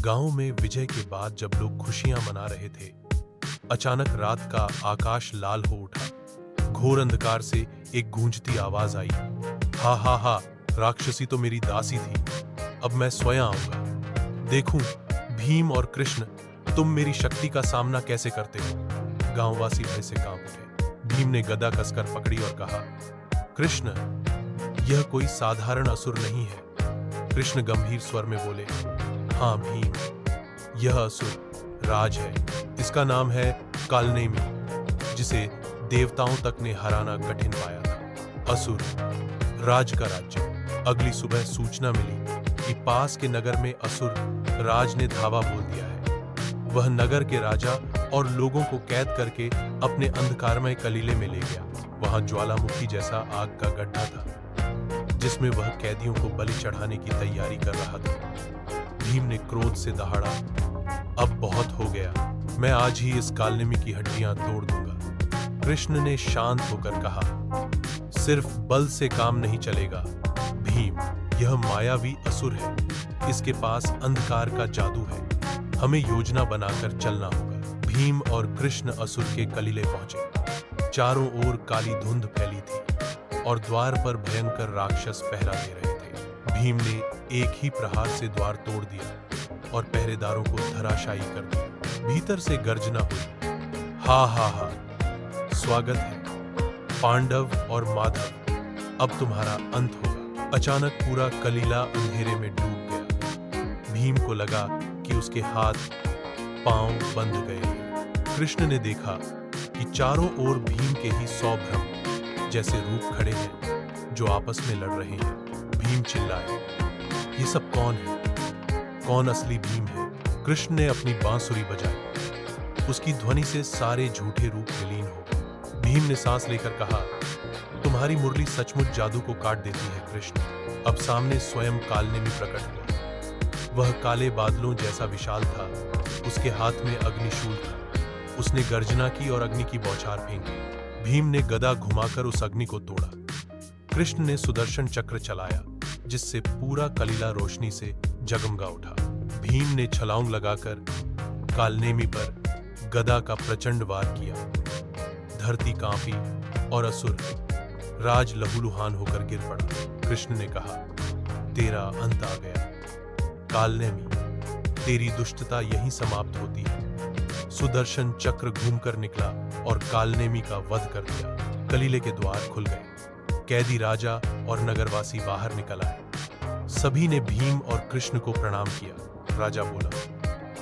गांव में विजय के बाद जब लोग खुशियां मना रहे थे, अचानक रात का आकाश लाल हो उठा। घोर अंधकार से एक गूंजती आवाज आई, हा हा हा, राक्षसी तो मेरी दासी थी, अब मैं स्वयं आऊंगा। देखूं भीम और कृष्ण तुम मेरी शक्ति का सामना कैसे करते हो। गांववासी भय से कांप उठे। भीम ने गदा कसकर पकड़ी और कहा, कृष्ण, यह कोई साधारण असुर नहीं है। कृष्ण गंभीर स्वर में बोले, हाँ भीम, यह असुर राज है। इसका नाम है कालनेमी, जिसे देवताओं तक ने हराना कठिन पाया था। असुर राज का राज्य। अगली सुबह सूचना मिली कि पास के नगर में असुर राज ने धावा बोल दिया है। वह नगर के राजा और लोगों को कैद करके अपने अंधकारमय कलीले में ले गया। वहां ज्वालामुखी जैसा आग का गड्ढा था, जिसमें वह कैदियों को बलि चढ़ाने की तैयारी कर रहा था। भीम ने क्रोध से दहाड़ा, अब बहुत हो गया, मैं आज ही इस कालनेमी की हड्डियां तोड़ दूंगा। कृष्ण ने शांत होकर कहा, सिर्फ बल से काम नहीं चलेगा भीम, यह मायावी असुर है, इसके पास अंधकार का जादू है, हमें योजना बनाकर चलना होगा। भीम और कृष्ण असुर के कलीले पहुंचे। चारों ओर काली धुंध फैली थी और द्वार पर भयंकर राक्षस पहरा दे रहे थे। भीम ने एक ही प्रहार से द्वार तोड़ दिया और पहरेदारों को धराशायी कर दिया। भीतर से गर्जना हुई, हा हा हा, स्वागत है पांडव और माधव, अब तुम्हारा अंत होगा। अचानक पूरा कलीला अंधेरे में डूब गया। भीम को लगा कि उसके हाथ पांव बंध गए हैं। कृष्ण ने देखा कि चारों ओर भीम के ही 100 भ्रम जैसे रूप खड़े हैं जो आपस में लड़ रहे हैं। भीम चिल्लाए, ये सब कौन है? कौन असली भीम है? कृष्ण ने अपनी बांसुरी बजाई। उसकी ध्वनि से सारे झूठे रूप विलीन हो गए। भीम ने सांस लेकर कहा, तुम्हारी मुरली सचमुच जादू को काट देती है कृष्ण। अब सामने स्वयं कालनेमी प्रकट हुआ। वह काले बादलों जैसा विशाल था, उसके हाथ में अग्निशूल था। उसने गर्जना की और अग्नि की बौछार फेंकी। भीम ने गदा घुमाकर उस अग्नि को तोड़ा। कृष्ण ने सुदर्शन चक्र चलाया, जिससे पूरा कलीला रोशनी से जगमगा उठा। भीम ने छलांग लगाकर कालनेमी पर गदा का प्रचंड वार किया। धरती कांपी और असुर राज लहूलुहान होकर गिर पड़ा। कृष्ण ने कहा, तेरा अंत आ गया कालनेमी, तेरी दुष्टता यहीं समाप्त होती है। सुदर्शन चक्र घूमकर निकला और कालनेमी का वध कर दिया। कलीले के द्वार खुल गए। कैदी राजा और नगरवासी बाहर निकल आए। सभी ने भीम और कृष्ण को प्रणाम किया। राजा बोला,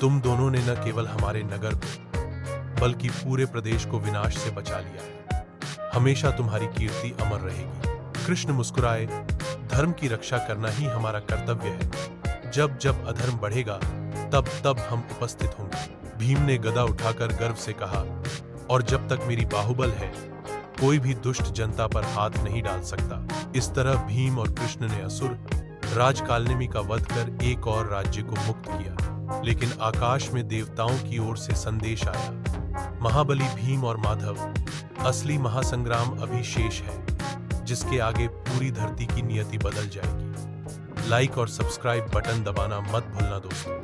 तुम दोनों ने न केवल हमारे नगर को बल्कि पूरे प्रदेश को विनाश से बचा लिया है। हमेशा तुम्हारी कीर्ति अमर रहेगी। कृष्ण मुस्कुराए, धर्म की रक्षा करना ही हमारा कर्तव्य है। जब जब अधर्म बढ़ेगा तब तब हम उपस्थित होंगे। भीम ने गदा उठाकर गर्व से कहा, और जब तक मेरी बाहुबल है, कोई भी दुष्ट जनता पर हाथ नहीं डाल सकता। इस तरह भीम और कृष्ण ने असुर राज कालनेमी का वध कर एक और राज्य को मुक्त किया। लेकिन आकाश में देवताओं की ओर से संदेश आया, महाबली भीम और माधव, असली महासंग्राम अभी शेष है, जिसके आगे पूरी धरती की नियति बदल जाएगी। लाइक और सब्सक्राइब बटन दबाना मत भूलना दोस्तों।